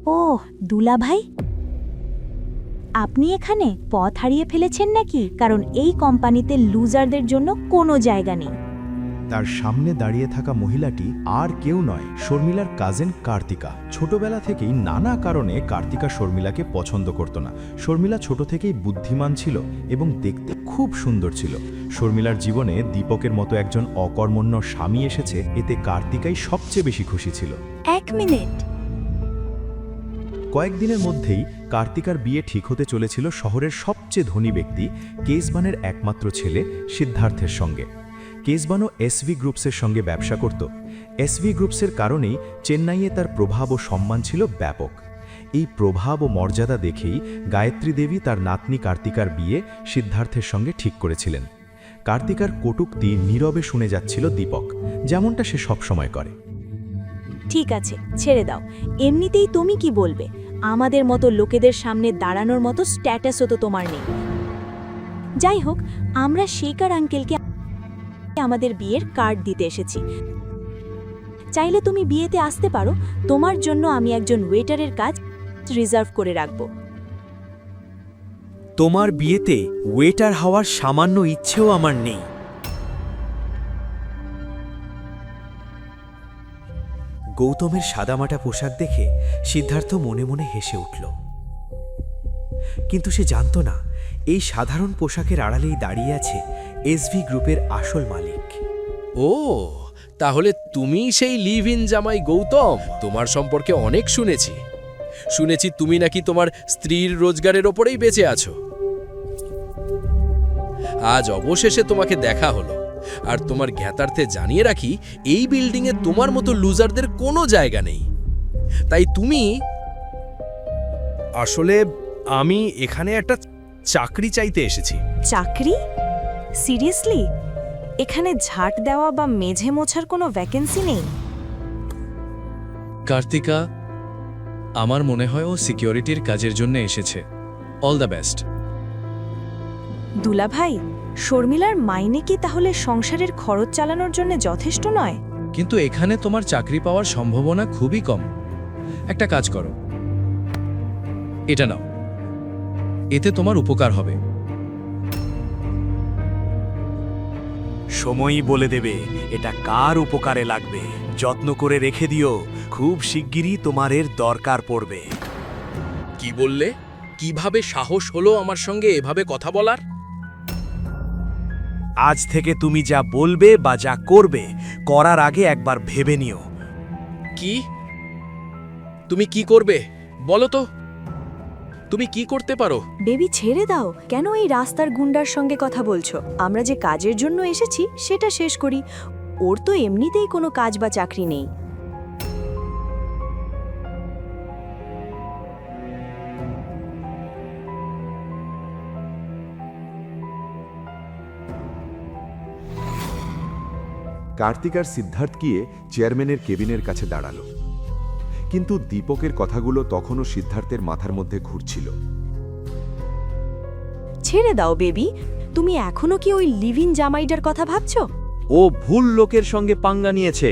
ওহ, দুলাভাই, আপনি এখানে পথ হারিয়ে ফেলেছেন নাকি? কারণ এই কোম্পানিতে লুজারদের জন্য কোনো জায়গা নেই। তার সামনে দাঁড়িয়ে থাকা মহিলাটি আর কেউ নয়, শর্মিলার কাজিন কার্তিকা। ছোটবেলা থেকেই নানা কারণে কার্তিকা শর্মিলাকে পছন্দ করত না। শর্মিলা ছোট থেকেই বুদ্ধিমান ছিল এবং দেখতে খুব সুন্দর ছিল। শর্মিলার জীবনে দীপকের মতো একজন অকর্মণ্য স্বামী এসেছে, এতে কার্তিকাই সবচেয়ে বেশি খুশি ছিল। 1 মিনিট। কয়েকদিনের মধ্যেই কার্তিকার বিয়ে ঠিক হতে চলেছিল শহরের সবচেয়ে ধনী ব্যক্তি কেসবানের একমাত্র ছেলে সিদ্ধার্থের সঙ্গে। কেসবানও এসভি গ্রুপসের সঙ্গে ব্যবসা করত। এসভি গ্রুপসের কারণেই চেন্নাইয়ে তার প্রভাব ও সম্মান ছিল ব্যাপক। এই প্রভাব ও মর্যাদা দেখেই গায়ত্রী দেবী তার নাতনি কার্তিকার বিয়ে সিদ্ধার্থের সঙ্গে ঠিক করেছিলেন। কার্তিকার কটূক্তি নীরবে শুনে যাচ্ছিল দীপক, যেমনটা সে সবসময় করে। ঠিক আছে, ছেড়ে দাও। এমনিতেই তুমি কি বলবে? আমাদের মতো লোকেদের সামনে দাঁড়ানোর মতো স্ট্যাটাসও তো তোমার নেই। যাই হোক, আমরা শেখর আঙ্কেলকে আমাদের বিয়ের কার্ড দিতে এসেছি। চাইলে তুমি বিয়েতে আসতে পারো। তোমার জন্য আমি একজন ওয়েটারের কাজ রিজার্ভ করে রাখব। তোমার বিয়েতে ওয়েটার হওয়ার সামান্য ইচ্ছেও আমার নেই। গৌতমের সাদামাটা পোশাক দেখে সিদ্ধার্থ মনে মনে হেসে উঠল, কিন্তু সে জানত না এই সাধারণ পোশাকের আড়ালেই দাঁড়িয়ে আছে এসভি গ্রুপের আসল মালিক। ও, তাহলে তুমি সেই লিভ ইন জামাই গৌতম। তোমার সম্পর্কে অনেক শুনেছি তুমি নাকি তোমার স্ত্রীর রোজগারের ওপরেই বেঁচে আছো। আজ অবশেষে তোমাকে দেখা হলো। আর তোমার জ্ঞাতার্থে জানিয়ে রাখি, এই বিল্ডিংয়ে তোমার মতো লুজারদের কোনো জায়গা নেই। তাই তুমি... আসলে আমি এখানে একটা চাকরি চাইতে এসেছি। চাকরি? সিরিয়াসলি? এখানে ঝাঁট দেওয়া বা মেঝে মোছার কোনো ভ্যাকেন্সি নেই? কার্তিকা, আমার মনে হয় ও সিকিউরিটির কাজের জন্য এসেছে। All the best. দুলাভাই, শর্মিলার মাইনে কি তাহলে সংসারের খরচ চালানোর জন্য যথেষ্ট নয়? কিন্তু এখানে তোমার চাকরি পাওয়ার সম্ভাবনা খুবই কম। একটা কাজ করো, এটা নাও, এতে তোমার উপকার হবে। সময়ই বলে দেবে এটা কার উপকারে লাগবে। যত্ন করে রেখে দিও, খুব শিগগিরই তোমার এর দরকার পড়বে। কি বললে? কিভাবে সাহস হলো আমার সঙ্গে এভাবে কথা বলার? আজ থেকে তুমি যা বলবে বা যা করবে, করার আগে একবার ভেবে নিও। কি? তুমি কি করবে বলো তো? তুমি কি করতে পারো? বেবি, ছেড়ে দাও। কেন এই রাস্তার গুন্ডার সঙ্গে কথা বলছো? আমরা যে কাজের জন্য এসেছি সেটা শেষ করি। ওর তো এমনিতেই কোনো কাজ বা চাকরি নেই। কার্তিক আর সিদ্ধার্থ গিয়ে চেয়ারম্যানের কেবিনের কাছে দাঁড়ালো, কিন্তু দীপকের কথাগুলো তখনও সিদ্ধার্থের মাথার মধ্যে ঘুরছিল। ছেড়ে দাও বেবি, তুমি এখনো কি ওই লিভ ইন জামাইটার কথা ভাবছো? ও ভুল লোকের সঙ্গে পাঙ্গা নিয়েছে।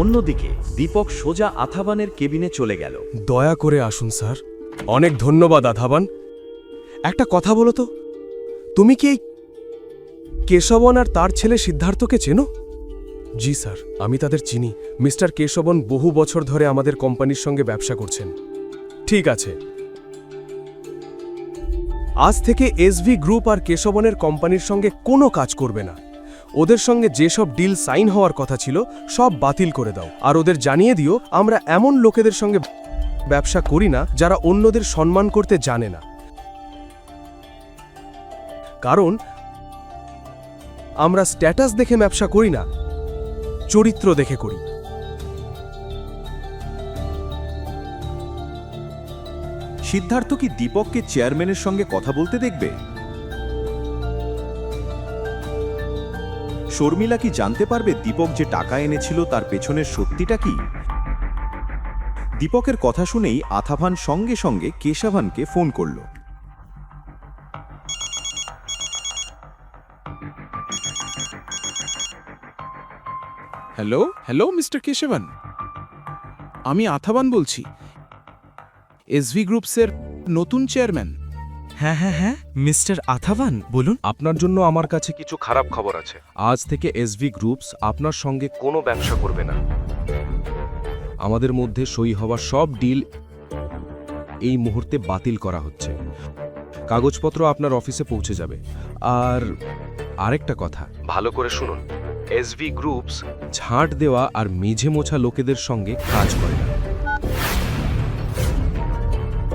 অন্যদিকে দীপক সোজা আথাবানের কেবিনে চলে গেল। দয়া করে আসুন স্যার। অনেক ধন্যবাদ আথাবান। একটা কথা বলো তো, তুমি কি এই কেশবন আর তার ছেলে সিদ্ধার্থকে চেনো? জি স্যার, আমি তাদের চিনি। মিস্টার কেশবন বহু বছর ধরে আমাদের কোম্পানির সঙ্গে ব্যবসা করছেন। ঠিক আছে, আজ থেকে এসভি গ্রুপ আর কেশবনের কোম্পানির সঙ্গে কোনো কাজ করবে না। ওদের সঙ্গে যেসব ডিল সাইন হওয়ার কথা ছিল সব বাতিল করে দাও। আর ওদের জানিয়ে দিও আমরা এমন লোকেদের সঙ্গে ব্যবসা করি না যারা অন্যদের সম্মান করতে জানে না। কারণ আমরা স্ট্যাটাস দেখে ব্যবসা করি না, চরিত্র দেখে করি। সিদ্ধার্থ কি দীপককে চেয়ারম্যানের সঙ্গে কথা বলতে দেখবে? শর্মিলা কি জানতে পারবে দীপক যে টাকা এনেছিল তার পেছনের সত্যিটা কি? দীপকের কথা শুনেই আথাভান সঙ্গে সঙ্গে কেশাভানকে ফোন করল। Hello mister Keshavan. আমি আথাবান বলছি, এসভি গ্রুপসের নতুন চেয়ারম্যান। হ্যাঁ মিস্টার আথাবান বলুন। আপনার জন্য আমার কাছে কিছু খারাপ খবর আছে। আজ থেকে এসভি গ্রুপস আপনার সঙ্গে কোনো ব্যবসা করবে না। আমাদের মধ্যে সই হওয়া সব ডিল এই মুহূর্তে বাতিল করা হচ্ছে। কাগজপত্র আপনার অফিসে পৌঁছে যাবে। আর আরেকটা কথা, ভালো করে শুনুন, এসভি গ্রুপস ঝাঁট দেওয়া আর মেঝে মোছা লোকেদের সঙ্গে কাজ করে না।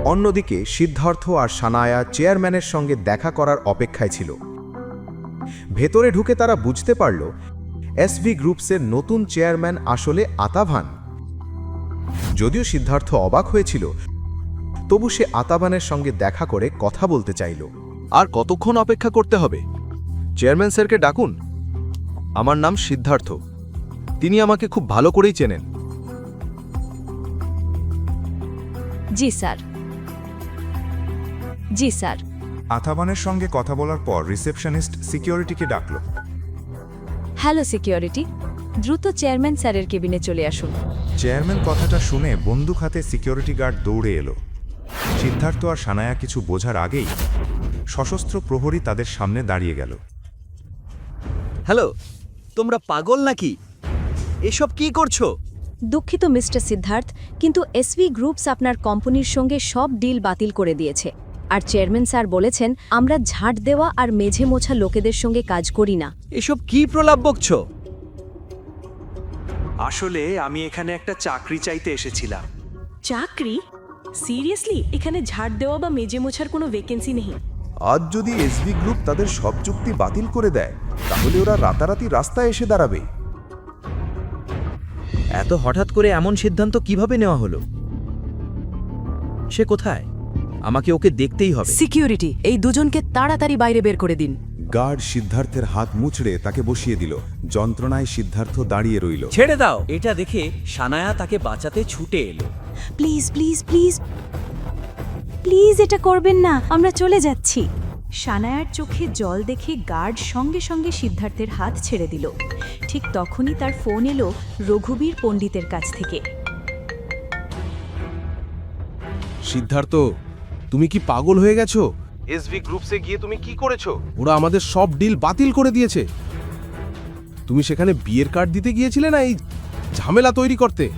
অন্যদিকে সিদ্ধার্থ আর সানায়া চেয়ারম্যানের সঙ্গে দেখা করার অপেক্ষায় ছিল। ভেতরে ঢুকে তারা বুঝতে পারল এসভি গ্রুপসের নতুন চেয়ারম্যান আসলে আতাভান। যদিও সিদ্ধার্থ অবাক হয়েছিল, তবু সে আতাভানের সঙ্গে দেখা করে কথা বলতে চাইল। আর কতক্ষণ অপেক্ষা করতে হবে? চেয়ারম্যান স্যারকে ডাকুন। আমার নাম সিদ্ধার্থ, তিনি আমাকে খুব ভালো করেই চেনেন। জি স্যার। জি স্যার। আথাবানের সঙ্গে কথা বলার পর রিসেপশনিস্ট সিকিউরিটিকে ডাকল। হ্যালো সিকিউরিটি, দ্রুত চেয়ারম্যান স্যারের কেবিনে চলে আসুন। চেয়ারম্যান কথাটা শুনে বন্দুক হাতে সিকিউরিটি গার্ড দৌড়ে এলো। সিদ্ধার্থ আর সানায়া কিছু বোঝার আগেই সশস্ত্র প্রহরী তাদের সামনে দাঁড়িয়ে গেল। হ্যালো, তোমরা পাগল নাকি? এসব কি করছো? দুঃখিত মিস্টার সিদ্ধার্থ, কিন্তু এসভি গ্রুপস আপনার কোম্পানির সঙ্গে সব ডিল বাতিল করে দিয়েছে। আর চেয়ারম্যান স্যার বলেছেন আমরা ঝাঁট দেওয়া আর মেঝে মোছা লোকেদের সঙ্গে কাজ করি না। এসব কি প্রলাপ বকছো? আসলে আমি এখানে একটা চাকরি চাইতে এসেছিলাম। চাকরি? সিরিয়াসলি? এখানে ঝাড় দেওয়া বা মেজে মোছার কোনো ভ্যাকেন্সি নেই। আজ যদি এসভি গ্রুপ তাদের সব চুক্তি বাতিল করে দেয়, তাহলে ওরা রাতারাতি রাস্তায় এসে দাঁড়াবে। এত হঠাৎ করে এমন সিদ্ধান্ত কিভাবে নেওয়া হলো? সে কোথায়? আমাকে ওকে দেখতেই হবে। সিকিউরিটি, এই দুজনকে তাড়াতাড়ি বাইরে বের করে দিন। গার্ড সিদ্ধার্থের হাত মুচড়ে তাকে বসিয়ে দিল। যন্ত্রণায় সিদ্ধার্থ দাঁড়িয়ে রইল। ছেড়ে দাও। এটা দেখে সানায়া তাকে বাঁচাতে ছুটে এলো। প্লিজ প্লিজ প্লিজ প্লিজ এটা করবেন না, আমরা চলে যাচ্ছি। সানায়ার চোখে জল দেখে গার্ড সঙ্গে সঙ্গে সিদ্ধার্থের হাত ছেড়ে দিল। ঠিক তখনই তার ফোন এলো রঘুবীর পণ্ডিতের কাছ থেকে। সিদ্ধার্থ, তুমি কি পাগল হয়ে গেছো? এসভি গ্রুপসে গিয়ে তুমি কি করেছো? ওরা আমাদের সব ডিল বাতিল করে দিয়েছে। তুমি সেখানে বিয়ের কার্ড দিতে গিয়েছিলে না এই ঝামেলা তৈরি করতে?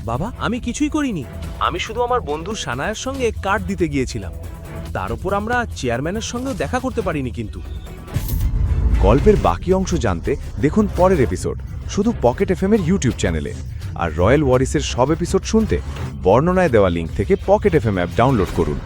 বাবা, আমি কিছুই করিনি। আমি শুধু আমার বন্ধু সানায়ার সঙ্গে কার্ড দিতে গিয়েছিলাম। তার উপর আমরা চেয়ারম্যানের সঙ্গেও দেখা করতে পারিনি। কিন্তু গল্পের বাকি অংশ জানতে দেখুন পরের এপিসোড শুধু পকেট এফএম-এর ইউটিউব চ্যানেলে। আর রয়্যাল ওয়ারিসের সব এপিসোড শুনতে বর্ণনায় দেওয়া লিঙ্ক থেকে পকেট এফএম অ্যাপ ডাউনলোড করুন।